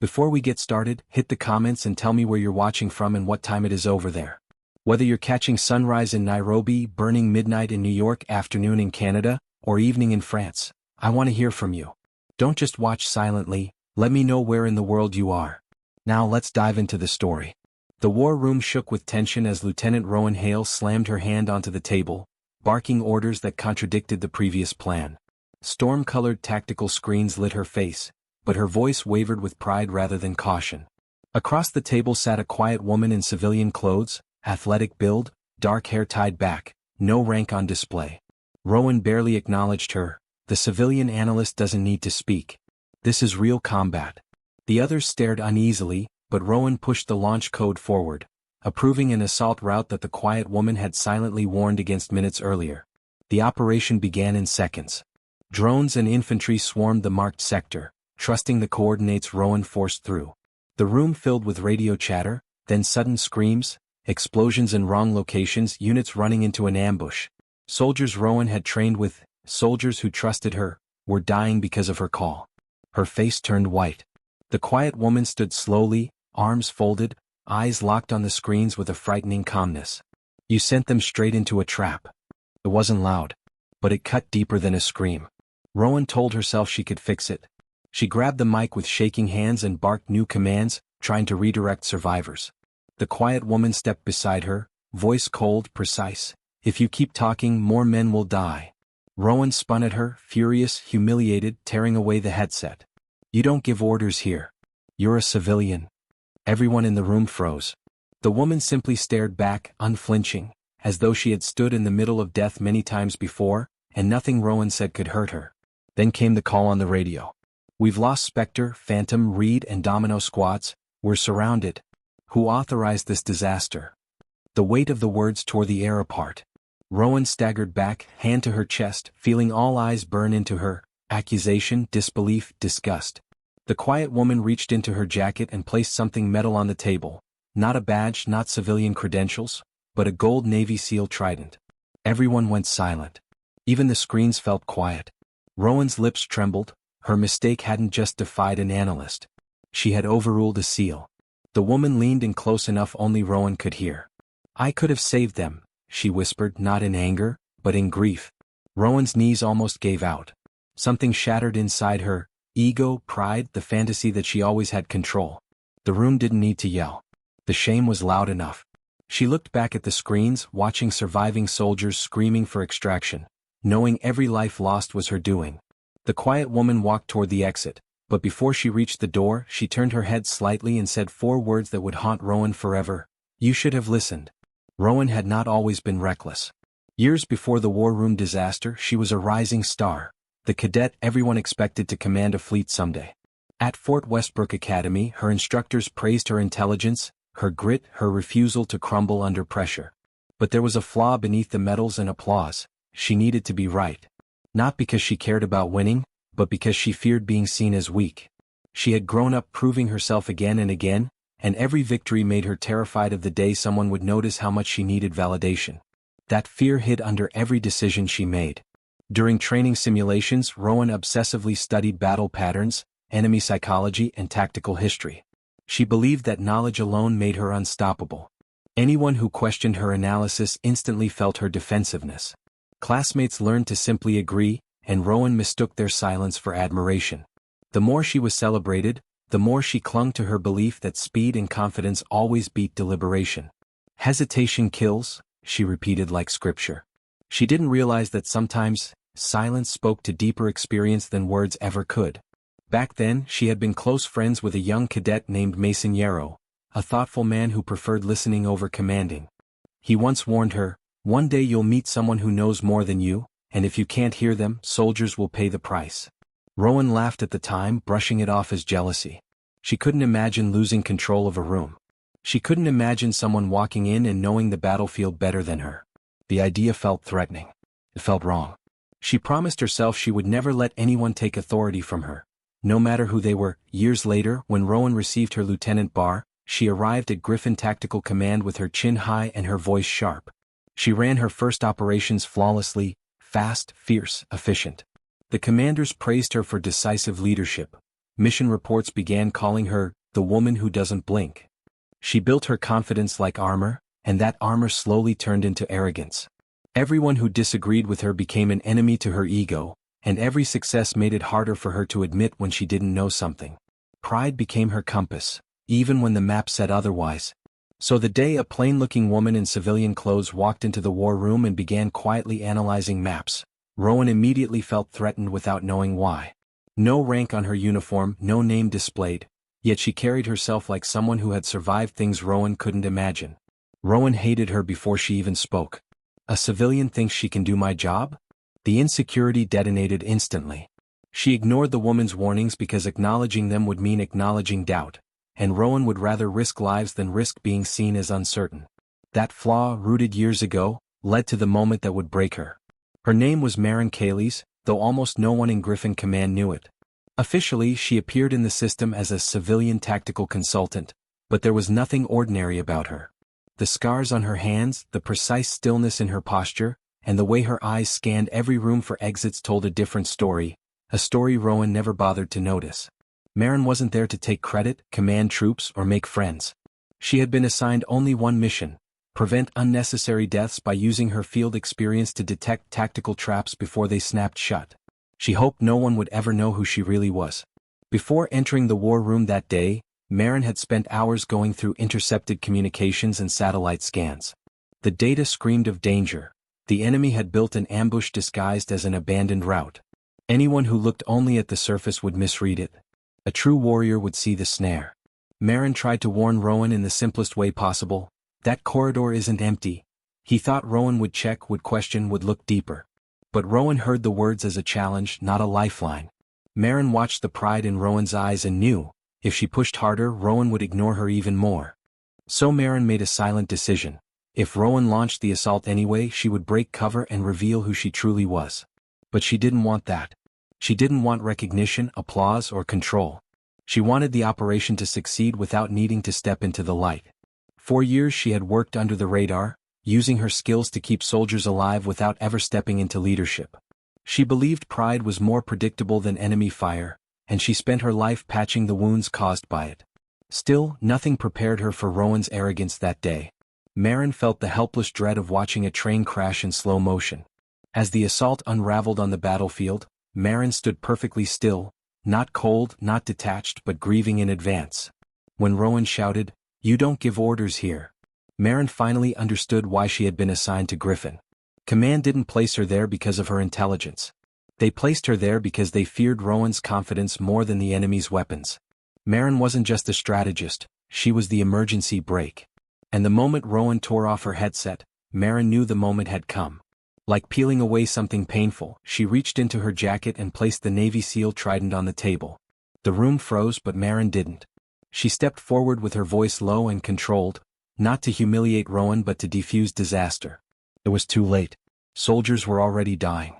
Before we get started, hit the comments and tell me where you're watching from and what time it is over there. Whether you're catching sunrise in Nairobi, burning midnight in New York, afternoon in Canada, or evening in France, I want to hear from you. Don't just watch silently, let me know where in the world you are. Now let's dive into the story. The war room shook with tension as Lieutenant Rowan Hale slammed her hand onto the table, barking orders that contradicted the previous plan. Storm-colored tactical screens lit her face, but her voice wavered with pride rather than caution. Across the table sat a quiet woman in civilian clothes, athletic build, dark hair tied back, no rank on display. Rowan barely acknowledged her. The civilian analyst doesn't need to speak. This is real combat. The others stared uneasily, but Rowan pushed the launch code forward, approving an assault route that the quiet woman had silently warned against minutes earlier. The operation began in seconds. Drones and infantry swarmed the marked sector, trusting the coordinates Rowan forced through. The room filled with radio chatter, then sudden screams, explosions in wrong locations, units running into an ambush. Soldiers Rowan had trained with, soldiers who trusted her, were dying because of her call. Her face turned white. The quiet woman stood slowly, arms folded, eyes locked on the screens with a frightening calmness. You sent them straight into a trap. It wasn't loud, but it cut deeper than a scream. Rowan told herself she could fix it. She grabbed the mic with shaking hands and barked new commands, trying to redirect survivors. The quiet woman stepped beside her, voice cold, precise. If you keep talking, more men will die. Rowan spun at her, furious, humiliated, tearing away the headset. You don't give orders here. You're a civilian. Everyone in the room froze. The woman simply stared back, unflinching, as though she had stood in the middle of death many times before, and nothing Rowan said could hurt her. Then came the call on the radio. We've lost Spectre, Phantom, Reed, and Domino squads. We're surrounded. Who authorized this disaster? The weight of the words tore the air apart. Rowan staggered back, hand to her chest, feeling all eyes burn into her. Accusation, disbelief, disgust. The quiet woman reached into her jacket and placed something metal on the table. Not a badge, not civilian credentials, but a gold Navy SEAL trident. Everyone went silent. Even the screens felt quiet. Rowan's lips trembled. Her mistake hadn't just defied an analyst. She had overruled a SEAL. The woman leaned in close enough only Rowan could hear. I could have saved them, she whispered, not in anger, but in grief. Rowan's knees almost gave out. Something shattered inside her. Ego, pride, the fantasy that she always had control. The room didn't need to yell. The shame was loud enough. She looked back at the screens, watching surviving soldiers screaming for extraction, knowing every life lost was her doing. The quiet woman walked toward the exit, but before she reached the door, she turned her head slightly and said 4 words that would haunt Rowan forever. You should have listened. Rowan had not always been reckless. Years before the war room disaster, she was a rising star. The cadet everyone expected to command a fleet someday. At Fort Westbrook Academy, her instructors praised her intelligence, her grit, her refusal to crumble under pressure. But there was a flaw beneath the medals and applause. She needed to be right. Not because she cared about winning, but because she feared being seen as weak. She had grown up proving herself again and again, and every victory made her terrified of the day someone would notice how much she needed validation. That fear hid under every decision she made. During training simulations, Rowan obsessively studied battle patterns, enemy psychology, and tactical history. She believed that knowledge alone made her unstoppable. Anyone who questioned her analysis instantly felt her defensiveness. Classmates learned to simply agree, and Rowan mistook their silence for admiration. The more she was celebrated, the more she clung to her belief that speed and confidence always beat deliberation. Hesitation kills, she repeated like scripture. She didn't realize that sometimes, silence spoke to deeper experience than words ever could. Back then, she had been close friends with a young cadet named Mason Yarrow, a thoughtful man who preferred listening over commanding. He once warned her, one day you'll meet someone who knows more than you, and if you can't hear them, soldiers will pay the price. Rowan laughed at the time, brushing it off as jealousy. She couldn't imagine losing control of a room. She couldn't imagine someone walking in and knowing the battlefield better than her. The idea felt threatening. It felt wrong. She promised herself she would never let anyone take authority from her, no matter who they were. Years later, when Rowan received her lieutenant bar, she arrived at Griffin Tactical Command with her chin high and her voice sharp. She ran her first operations flawlessly, fast, fierce, efficient. The commanders praised her for decisive leadership, Mission reports began calling her, the woman who doesn't blink. She built her confidence like armor, and that armor slowly turned into arrogance. Everyone who disagreed with her became an enemy to her ego, and every success made it harder for her to admit when she didn't know something. Pride became her compass, even when the map said otherwise. So the day a plain-looking woman in civilian clothes walked into the war room and began quietly analyzing maps, Rowan immediately felt threatened without knowing why. No rank on her uniform, no name displayed, yet she carried herself like someone who had survived things Rowan couldn't imagine. Rowan hated her before she even spoke. A civilian thinks she can do my job? The insecurity detonated instantly. She ignored the woman's warnings because acknowledging them would mean acknowledging doubt, and Rowan would rather risk lives than risk being seen as uncertain. That flaw, rooted years ago, led to the moment that would break her. Her name was Maren Kayleys, though almost no one in Griffin Command knew it. Officially, she appeared in the system as a civilian tactical consultant, but there was nothing ordinary about her. The scars on her hands, the precise stillness in her posture, and the way her eyes scanned every room for exits told a different story, a story Rowan never bothered to notice. Maren wasn't there to take credit, command troops, or make friends. She had been assigned only one mission: prevent unnecessary deaths by using her field experience to detect tactical traps before they snapped shut. She hoped no one would ever know who she really was. Before entering the war room that day, Maren had spent hours going through intercepted communications and satellite scans. The data screamed of danger. The enemy had built an ambush disguised as an abandoned route. Anyone who looked only at the surface would misread it. A true warrior would see the snare. Maren tried to warn Rowan in the simplest way possible: that corridor isn't empty. He thought Rowan would check, would question, would look deeper. But Rowan heard the words as a challenge, not a lifeline. Maren watched the pride in Rowan's eyes and knew, if she pushed harder, Rowan would ignore her even more. So Maren made a silent decision. If Rowan launched the assault anyway, she would break cover and reveal who she truly was. But she didn't want that. She didn't want recognition, applause, or control. She wanted the operation to succeed without needing to step into the light. For years she had worked under the radar, using her skills to keep soldiers alive without ever stepping into leadership. She believed pride was more predictable than enemy fire, and she spent her life patching the wounds caused by it. Still, nothing prepared her for Rowan's arrogance that day. Maren felt the helpless dread of watching a train crash in slow motion. As the assault unraveled on the battlefield, Maren stood perfectly still, not cold, not detached, but grieving in advance. When Rowan shouted, "You don't give orders here," Maren finally understood why she had been assigned to Griffin. Command didn't place her there because of her intelligence. They placed her there because they feared Rowan's confidence more than the enemy's weapons. Maren wasn't just a strategist, she was the emergency brake. And the moment Rowan tore off her headset, Maren knew the moment had come. Like peeling away something painful, she reached into her jacket and placed the Navy SEAL trident on the table. The room froze, but Maren didn't. She stepped forward with her voice low and controlled, not to humiliate Rowan but to defuse disaster. It was too late. Soldiers were already dying.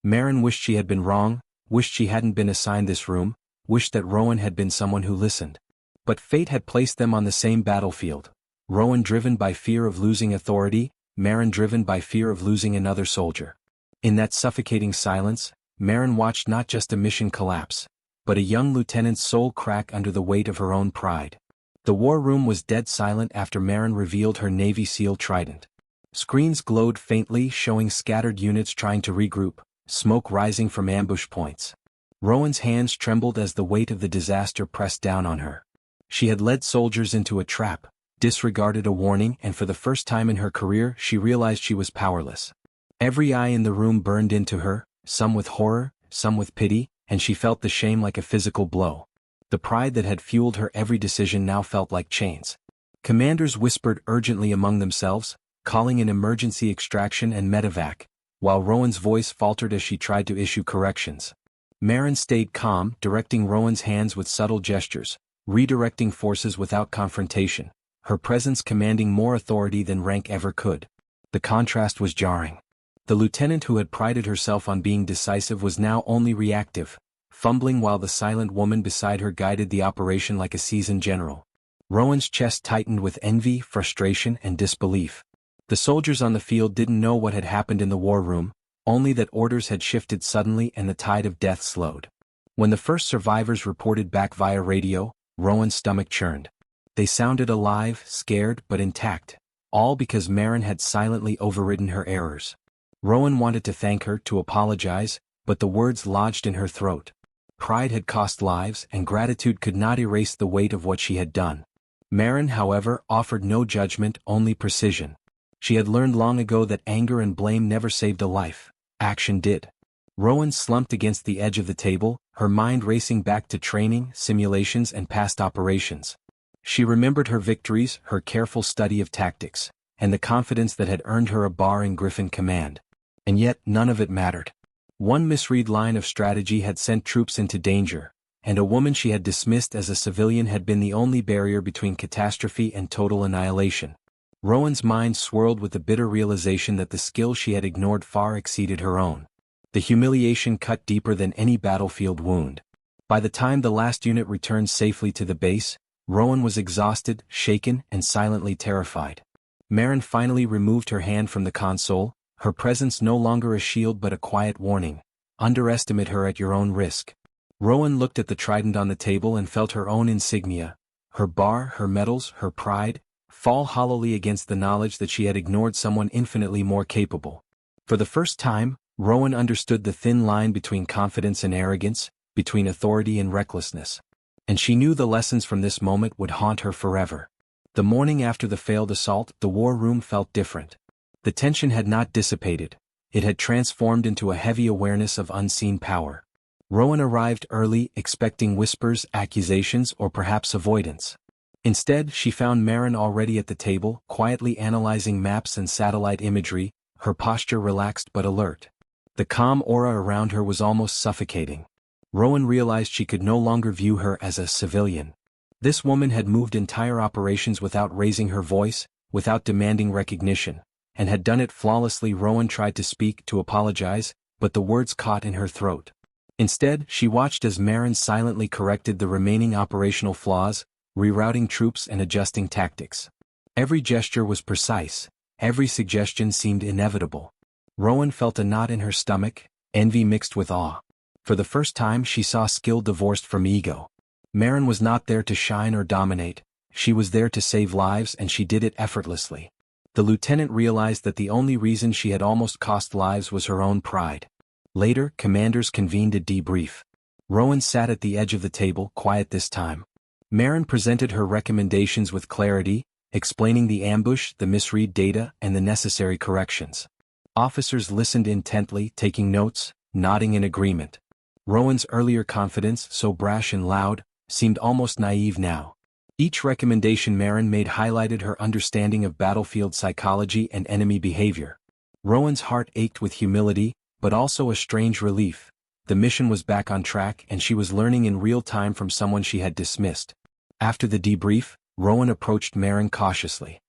Maren wished she had been wrong, wished she hadn't been assigned this room, wished that Rowan had been someone who listened. But fate had placed them on the same battlefield. Rowan driven by fear of losing authority, Maren driven by fear of losing another soldier. In that suffocating silence, Maren watched not just a mission collapse, but a young lieutenant's soul crack under the weight of her own pride. The war room was dead silent after Maren revealed her Navy SEAL trident. Screens glowed faintly, showing scattered units trying to regroup, smoke rising from ambush points. Rowan's hands trembled as the weight of the disaster pressed down on her. She had led soldiers into a trap, disregarded a warning, and for the first time in her career she realized she was powerless. Every eye in the room burned into her, some with horror, some with pity, and she felt the shame like a physical blow. The pride that had fueled her every decision now felt like chains. Commanders whispered urgently among themselves, calling in emergency extraction and medevac, while Rowan's voice faltered as she tried to issue corrections. Maren stayed calm, directing Rowan's hands with subtle gestures, redirecting forces without confrontation, her presence commanding more authority than rank ever could. The contrast was jarring. The lieutenant who had prided herself on being decisive was now only reactive, fumbling while the silent woman beside her guided the operation like a seasoned general. Rowan's chest tightened with envy, frustration, and disbelief. The soldiers on the field didn't know what had happened in the war room, only that orders had shifted suddenly and the tide of death slowed. When the first survivors reported back via radio, Rowan's stomach churned. They sounded alive, scared, but intact, all because Marin had silently overridden her errors. Rowan wanted to thank her, to apologize, but the words lodged in her throat. Pride had cost lives, and gratitude could not erase the weight of what she had done. Marin, however, offered no judgment, only precision. She had learned long ago that anger and blame never saved a life. Action did. Rowan slumped against the edge of the table, her mind racing back to training, simulations, and past operations. She remembered her victories, her careful study of tactics, and the confidence that had earned her a bar in Griffin Command. And yet, none of it mattered. One misread line of strategy had sent troops into danger, and a woman she had dismissed as a civilian had been the only barrier between catastrophe and total annihilation. Rowan's mind swirled with the bitter realization that the skill she had ignored far exceeded her own. The humiliation cut deeper than any battlefield wound. By the time the last unit returned safely to the base, Rowan was exhausted, shaken, and silently terrified. Marin finally removed her hand from the console, her presence no longer a shield but a quiet warning. Underestimate her at your own risk. Rowan looked at the trident on the table and felt her own insignia, her bar, her medals, her pride, fall hollowly against the knowledge that she had ignored someone infinitely more capable. For the first time, Rowan understood the thin line between confidence and arrogance, between authority and recklessness. And she knew the lessons from this moment would haunt her forever. The morning after the failed assault, the war room felt different. The tension had not dissipated. It had transformed into a heavy awareness of unseen power. Rowan arrived early, expecting whispers, accusations, or perhaps avoidance. Instead, she found Marin already at the table, quietly analyzing maps and satellite imagery, her posture relaxed but alert. The calm aura around her was almost suffocating. Rowan realized she could no longer view her as a civilian. This woman had moved entire operations without raising her voice, without demanding recognition, and had done it flawlessly. Rowan tried to speak, to apologize, but the words caught in her throat. Instead, she watched as Marin silently corrected the remaining operational flaws, rerouting troops and adjusting tactics. Every gesture was precise, every suggestion seemed inevitable. Rowan felt a knot in her stomach, envy mixed with awe. For the first time she saw skill divorced from ego. Marin was not there to shine or dominate, she was there to save lives, and she did it effortlessly. The lieutenant realized that the only reason she had almost cost lives was her own pride. Later, commanders convened a debrief. Rowan sat at the edge of the table, quiet this time. Marin presented her recommendations with clarity, explaining the ambush, the misread data, and the necessary corrections. Officers listened intently, taking notes, nodding in agreement. Rowan's earlier confidence, so brash and loud, seemed almost naive now. Each recommendation Marin made highlighted her understanding of battlefield psychology and enemy behavior. Rowan's heart ached with humility, but also a strange relief. The mission was back on track, and she was learning in real time from someone she had dismissed. After the debrief, Rowan approached Marin cautiously.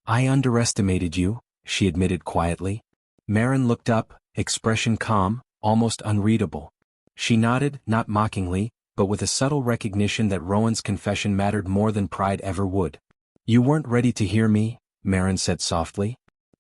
I underestimated you, she admitted quietly. Marin looked up, expression calm, almost unreadable. She nodded, not mockingly, but with a subtle recognition that Rowan's confession mattered more than pride ever would. You weren't ready to hear me, Marin said softly.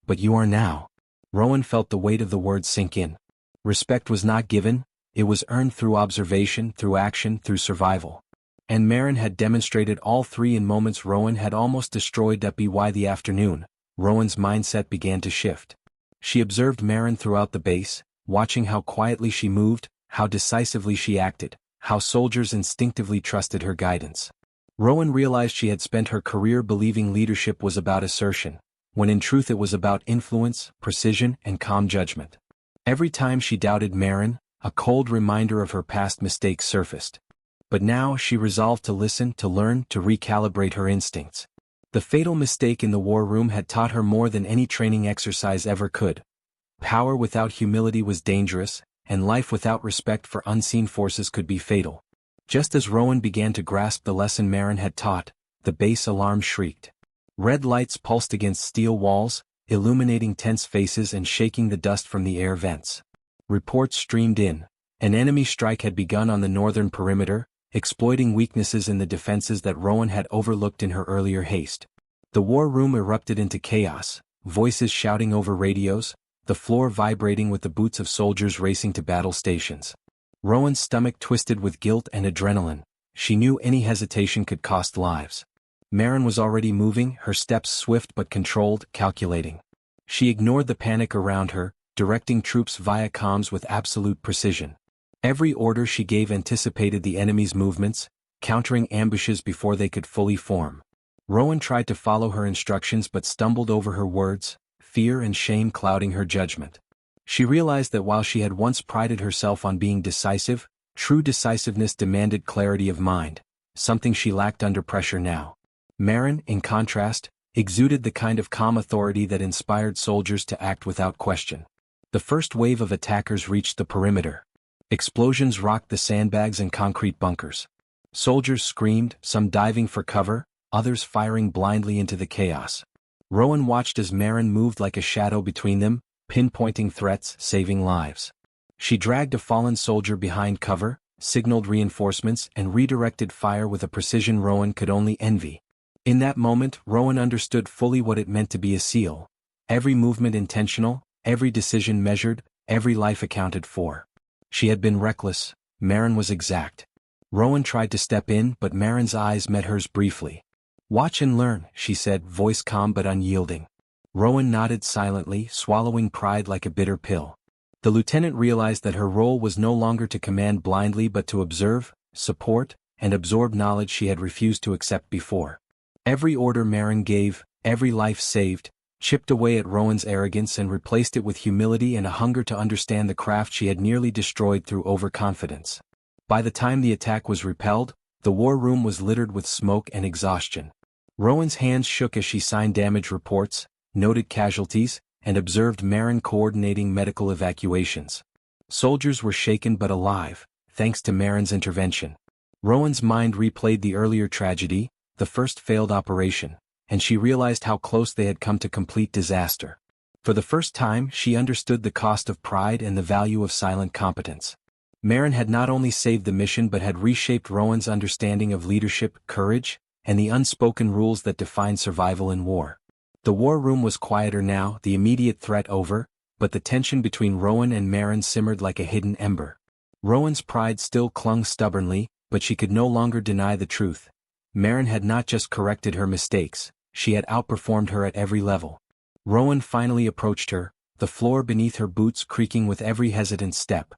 But you are now. Rowan felt the weight of the words sink in. Respect was not given, it was earned through observation, through action, through survival. And Marin had demonstrated all three in moments Rowan had almost destroyed. By the afternoon, Rowan's mindset began to shift. She observed Marin throughout the base, watching how quietly she moved, how decisively she acted, how soldiers instinctively trusted her guidance. Rowan realized she had spent her career believing leadership was about assertion, when in truth it was about influence, precision, and calm judgment. Every time she doubted Marin, a cold reminder of her past mistakes surfaced. But now she resolved to listen, to learn, to recalibrate her instincts. The fatal mistake in the war room had taught her more than any training exercise ever could. Power without humility was dangerous, and life without respect for unseen forces could be fatal. Just as Rowan began to grasp the lesson Marin had taught, the base alarm shrieked. Red lights pulsed against steel walls, illuminating tense faces and shaking the dust from the air vents. Reports streamed in. An enemy strike had begun on the northern perimeter, exploiting weaknesses in the defenses that Rowan had overlooked in her earlier haste. The war room erupted into chaos, voices shouting over radios, the floor vibrating with the boots of soldiers racing to battle stations. Rowan's stomach twisted with guilt and adrenaline. She knew any hesitation could cost lives. Marin was already moving, her steps swift but controlled, calculating. She ignored the panic around her, directing troops via comms with absolute precision. Every order she gave anticipated the enemy's movements, countering ambushes before they could fully form. Rowan tried to follow her instructions but stumbled over her words, fear and shame clouding her judgment. She realized that while she had once prided herself on being decisive, true decisiveness demanded clarity of mind, something she lacked under pressure now. Marin, in contrast, exuded the kind of calm authority that inspired soldiers to act without question. The first wave of attackers reached the perimeter. Explosions rocked the sandbags and concrete bunkers. Soldiers screamed, some diving for cover, others firing blindly into the chaos. Rowan watched as Marin moved like a shadow between them, pinpointing threats, saving lives. She dragged a fallen soldier behind cover, signaled reinforcements, and redirected fire with a precision Rowan could only envy. In that moment, Rowan understood fully what it meant to be a SEAL. Every movement intentional, every decision measured, every life accounted for. She had been reckless, Marin was exact. Rowan tried to step in, but Marin's eyes met hers briefly. "Watch and learn," she said, voice calm but unyielding. Rowan nodded silently, swallowing pride like a bitter pill. The lieutenant realized that her role was no longer to command blindly but to observe, support, and absorb knowledge she had refused to accept before. Every order Marin gave, every life saved, chipped away at Rowan's arrogance and replaced it with humility and a hunger to understand the craft she had nearly destroyed through overconfidence. By the time the attack was repelled, the war room was littered with smoke and exhaustion. Rowan's hands shook as she signed damage reports, noted casualties, and observed Marin coordinating medical evacuations. Soldiers were shaken but alive, thanks to Marin's intervention. Rowan's mind replayed the earlier tragedy, the first failed operation, and she realized how close they had come to complete disaster. For the first time, she understood the cost of pride and the value of silent competence. Marin had not only saved the mission but had reshaped Rowan's understanding of leadership, courage, and the unspoken rules that define survival in war. The war room was quieter now, the immediate threat over, but the tension between Rowan and Marin simmered like a hidden ember. Rowan's pride still clung stubbornly, but she could no longer deny the truth. Marin had not just corrected her mistakes, she had outperformed her at every level. Rowan finally approached her, the floor beneath her boots creaking with every hesitant step.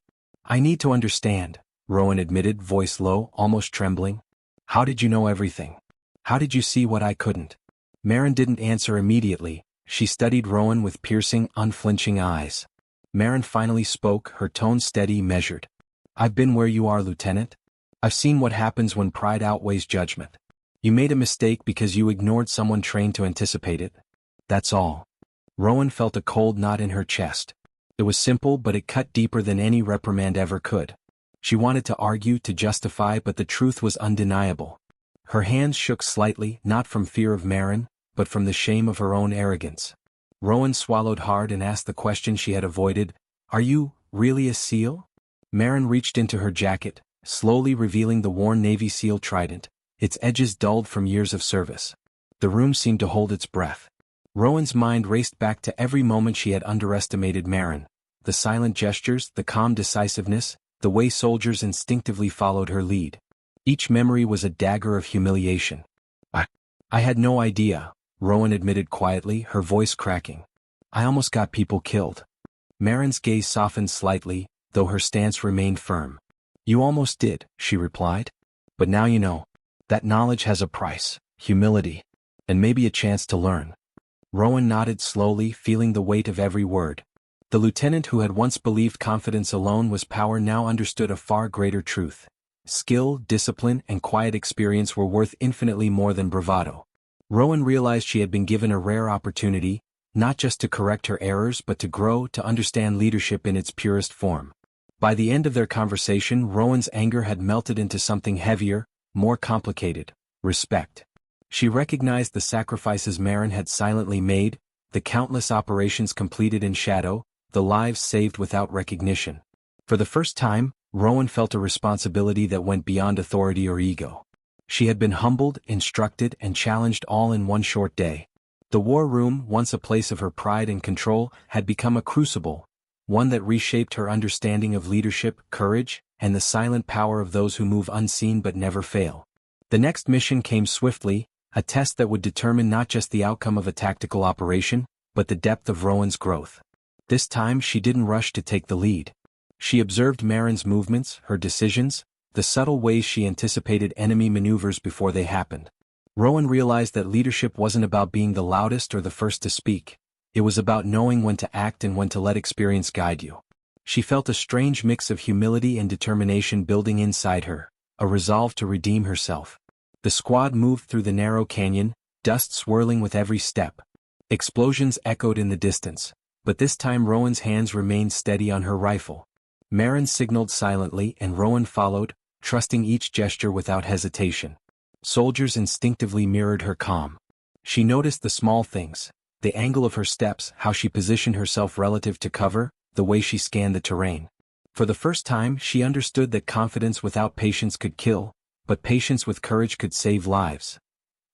"I need to understand," Rowan admitted, voice low, almost trembling. "How did you know everything? How did you see what I couldn't?" Marin didn't answer immediately. She studied Rowan with piercing, unflinching eyes. Marin finally spoke, her tone steady, measured. "I've been where you are, Lieutenant. I've seen what happens when pride outweighs judgment. You made a mistake because you ignored someone trained to anticipate it. That's all." Rowan felt a cold knot in her chest. It was simple, but it cut deeper than any reprimand ever could. She wanted to argue, to justify, but the truth was undeniable. Her hands shook slightly, not from fear of Marin, but from the shame of her own arrogance. Rowan swallowed hard and asked the question she had avoided, "Are you really a SEAL?" Marin reached into her jacket, slowly revealing the worn Navy SEAL trident, its edges dulled from years of service. The room seemed to hold its breath. Rowan's mind raced back to every moment she had underestimated Marin. The silent gestures, the calm decisiveness, the way soldiers instinctively followed her lead. Each memory was a dagger of humiliation. I had no idea," Rowan admitted quietly, her voice cracking. "I almost got people killed." Marin's gaze softened slightly, though her stance remained firm. "You almost did," she replied. "But now you know. That knowledge has a price, humility, and maybe a chance to learn." Rowan nodded slowly, feeling the weight of every word. The lieutenant who had once believed confidence alone was power now understood a far greater truth. Skill, discipline, and quiet experience were worth infinitely more than bravado. Rowan realized she had been given a rare opportunity, not just to correct her errors but to grow, to understand leadership in its purest form. By the end of their conversation, Rowan's anger had melted into something heavier, more complicated: respect. She recognized the sacrifices Marin had silently made, the countless operations completed in shadow, the lives saved without recognition. For the first time, Rowan felt a responsibility that went beyond authority or ego. She had been humbled, instructed, and challenged all in one short day. The war room, once a place of her pride and control, had become a crucible, one that reshaped her understanding of leadership, courage, and the silent power of those who move unseen but never fail. The next mission came swiftly, a test that would determine not just the outcome of a tactical operation, but the depth of Rowan's growth. This time she didn't rush to take the lead. She observed Marin's movements, her decisions, the subtle ways she anticipated enemy maneuvers before they happened. Rowan realized that leadership wasn't about being the loudest or the first to speak. It was about knowing when to act and when to let experience guide you. She felt a strange mix of humility and determination building inside her, a resolve to redeem herself. The squad moved through the narrow canyon, dust swirling with every step. Explosions echoed in the distance, but this time Rowan's hands remained steady on her rifle. Marin signaled silently and Rowan followed, trusting each gesture without hesitation. Soldiers instinctively mirrored her calm. She noticed the small things, the angle of her steps, how she positioned herself relative to cover, the way she scanned the terrain. For the first time she understood that confidence without patience could kill, but patience with courage could save lives.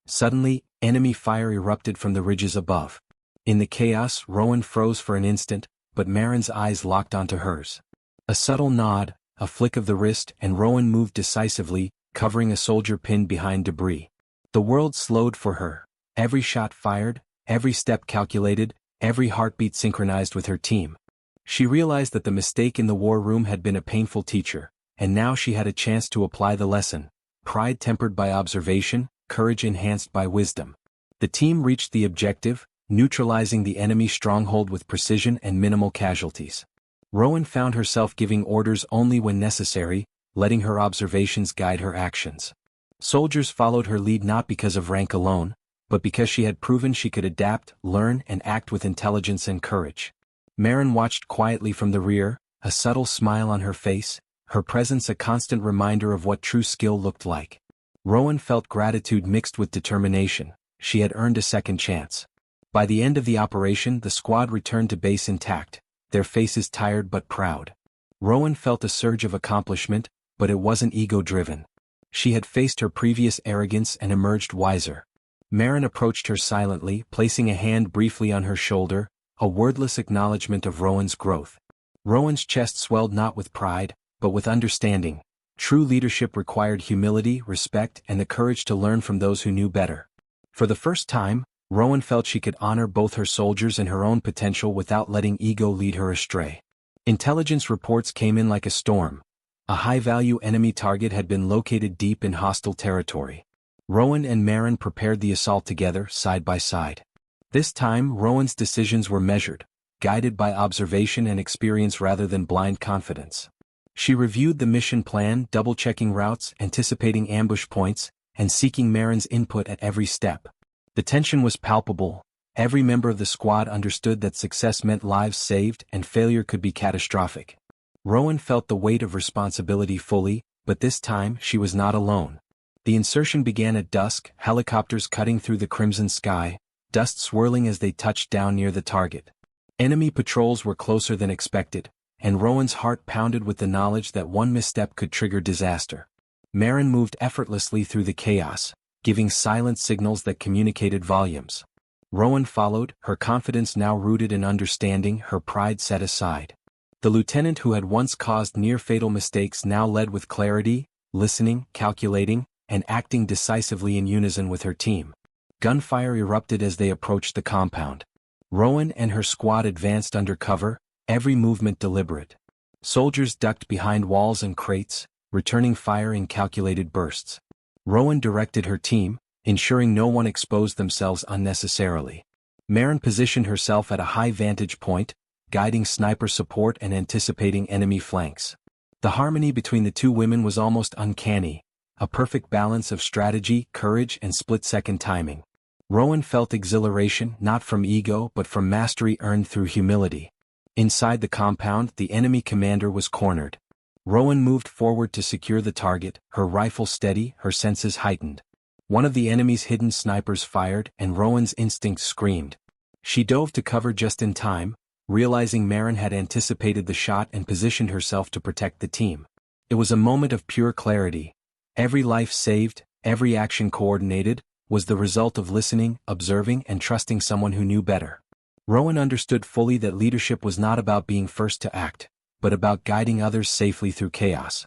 Suddenly, enemy fire erupted from the ridges above. In the chaos, Rowan froze for an instant, but Marin's eyes locked onto hers. A subtle nod, a flick of the wrist, and Rowan moved decisively, covering a soldier pinned behind debris. The world slowed for her. Every shot fired, every step calculated, every heartbeat synchronized with her team. She realized that the mistake in the war room had been a painful teacher, and now she had a chance to apply the lesson: pride tempered by observation, courage enhanced by wisdom. The team reached the objective, neutralizing the enemy stronghold with precision and minimal casualties. Rowan found herself giving orders only when necessary, letting her observations guide her actions. Soldiers followed her lead not because of rank alone, but because she had proven she could adapt, learn, and act with intelligence and courage. Marin watched quietly from the rear, a subtle smile on her face, her presence a constant reminder of what true skill looked like. Rowan felt gratitude mixed with determination. She had earned a second chance. By the end of the operation, the squad returned to base intact, their faces tired but proud. Rowan felt a surge of accomplishment, but it wasn't ego-driven. She had faced her previous arrogance and emerged wiser. Marin approached her silently, placing a hand briefly on her shoulder, a wordless acknowledgement of Rowan's growth. Rowan's chest swelled not with pride, but with understanding. True leadership required humility, respect, and the courage to learn from those who knew better. For the first time, Rowan felt she could honor both her soldiers and her own potential without letting ego lead her astray. Intelligence reports came in like a storm. A high-value enemy target had been located deep in hostile territory. Rowan and Marin prepared the assault together, side by side. This time, Rowan's decisions were measured, guided by observation and experience rather than blind confidence. She reviewed the mission plan, double-checking routes, anticipating ambush points, and seeking Marin's input at every step. The tension was palpable. Every member of the squad understood that success meant lives saved and failure could be catastrophic. Rowan felt the weight of responsibility fully, but this time she was not alone. The insertion began at dusk, helicopters cutting through the crimson sky, dust swirling as they touched down near the target. Enemy patrols were closer than expected, and Rowan's heart pounded with the knowledge that one misstep could trigger disaster. Marin moved effortlessly through the chaos, giving silent signals that communicated volumes. Rowan followed, her confidence now rooted in understanding, her pride set aside. The lieutenant who had once caused near-fatal mistakes now led with clarity, listening, calculating, and acting decisively in unison with her team. Gunfire erupted as they approached the compound. Rowan and her squad advanced under cover, every movement deliberate. Soldiers ducked behind walls and crates, returning fire in calculated bursts. Rowan directed her team, ensuring no one exposed themselves unnecessarily. Marin positioned herself at a high vantage point, guiding sniper support and anticipating enemy flanks. The harmony between the two women was almost uncanny, a perfect balance of strategy, courage, and split-second timing. Rowan felt exhilaration not from ego but from mastery earned through humility. Inside the compound, the enemy commander was cornered. Rowan moved forward to secure the target, her rifle steady, her senses heightened. One of the enemy's hidden snipers fired, and Rowan's instinct screamed. She dove to cover just in time, realizing Marin had anticipated the shot and positioned herself to protect the team. It was a moment of pure clarity. Every life saved, every action coordinated, was the result of listening, observing, and trusting someone who knew better. Rowan understood fully that leadership was not about being first to act, but about guiding others safely through chaos.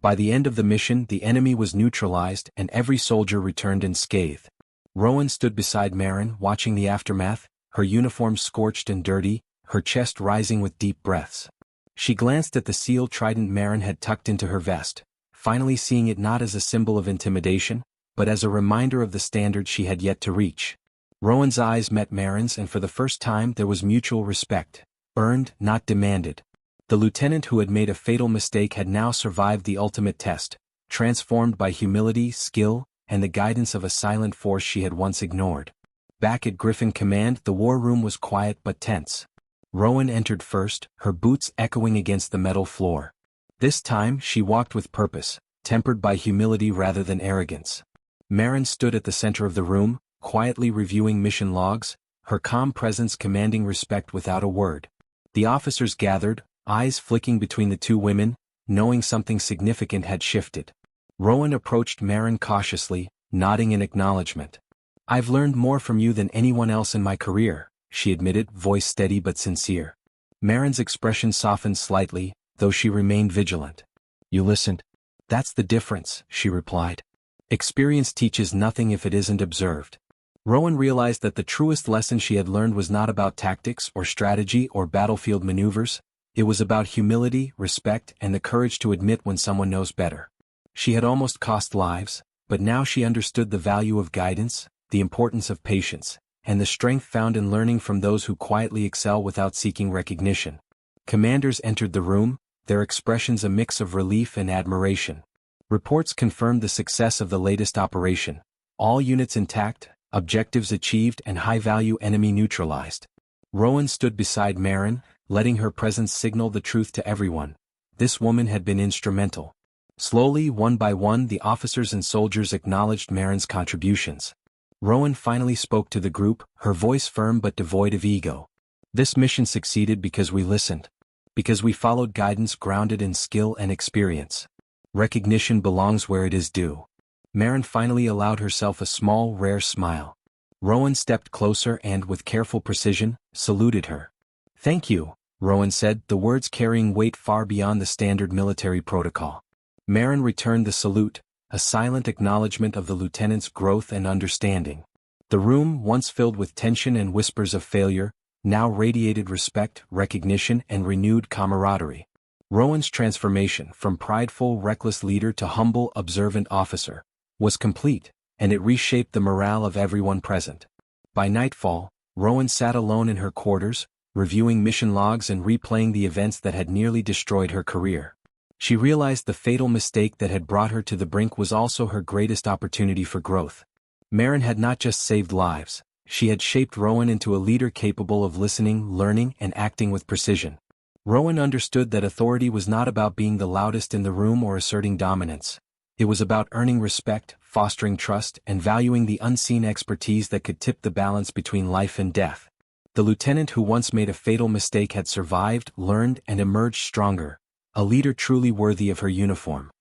By the end of the mission, the enemy was neutralized and every soldier returned unscathed. Rowan stood beside Marin, watching the aftermath, her uniform scorched and dirty, her chest rising with deep breaths. She glanced at the seal trident Marin had tucked into her vest, finally seeing it not as a symbol of intimidation, but as a reminder of the standard she had yet to reach. Rowan's eyes met Marin's, and for the first time there was mutual respect, earned, not demanded. The lieutenant who had made a fatal mistake had now survived the ultimate test, transformed by humility, skill, and the guidance of a silent force she had once ignored. Back at Griffin Command, the war room was quiet but tense. Rowan entered first, her boots echoing against the metal floor. This time she walked with purpose, tempered by humility rather than arrogance. Marin stood at the center of the room, quietly reviewing mission logs, her calm presence commanding respect without a word. The officers gathered, eyes flicking between the two women, knowing something significant had shifted. Rowan approached Marin cautiously, nodding in acknowledgement. "I've learned more from you than anyone else in my career," she admitted, voice steady but sincere. Marin's expression softened slightly, though she remained vigilant. "You listened?" "That's the difference," she replied. "Experience teaches nothing if it isn't observed." Rowan realized that the truest lesson she had learned was not about tactics or strategy or battlefield maneuvers. It was about humility, respect, and the courage to admit when someone knows better. She had almost cost lives, but now she understood the value of guidance, the importance of patience, and the strength found in learning from those who quietly excel without seeking recognition. Commanders entered the room, their expressions a mix of relief and admiration. Reports confirmed the success of the latest operation. All units intact, objectives achieved, and high-value enemy neutralized. Rowan stood beside Marin, letting her presence signal the truth to everyone. This woman had been instrumental. Slowly, one by one, the officers and soldiers acknowledged Marin's contributions. Rowan finally spoke to the group, her voice firm but devoid of ego. "This mission succeeded because we listened. Because we followed guidance grounded in skill and experience. Recognition belongs where it is due." Marin finally allowed herself a small, rare smile. Rowan stepped closer and, with careful precision, saluted her. "Thank you," Rowan said, the words carrying weight far beyond the standard military protocol. Marin returned the salute, a silent acknowledgement of the lieutenant's growth and understanding. The room, once filled with tension and whispers of failure, now radiated respect, recognition, and renewed camaraderie. Rowan's transformation, from prideful, reckless leader to humble, observant officer, was complete, and it reshaped the morale of everyone present. By nightfall, Rowan sat alone in her quarters, reviewing mission logs and replaying the events that had nearly destroyed her career. She realized the fatal mistake that had brought her to the brink was also her greatest opportunity for growth. Marin had not just saved lives, she had shaped Rowan into a leader capable of listening, learning, and acting with precision. Rowan understood that authority was not about being the loudest in the room or asserting dominance. It was about earning respect, fostering trust, and valuing the unseen expertise that could tip the balance between life and death. The lieutenant who once made a fatal mistake had survived, learned, and emerged stronger, a leader truly worthy of her uniform.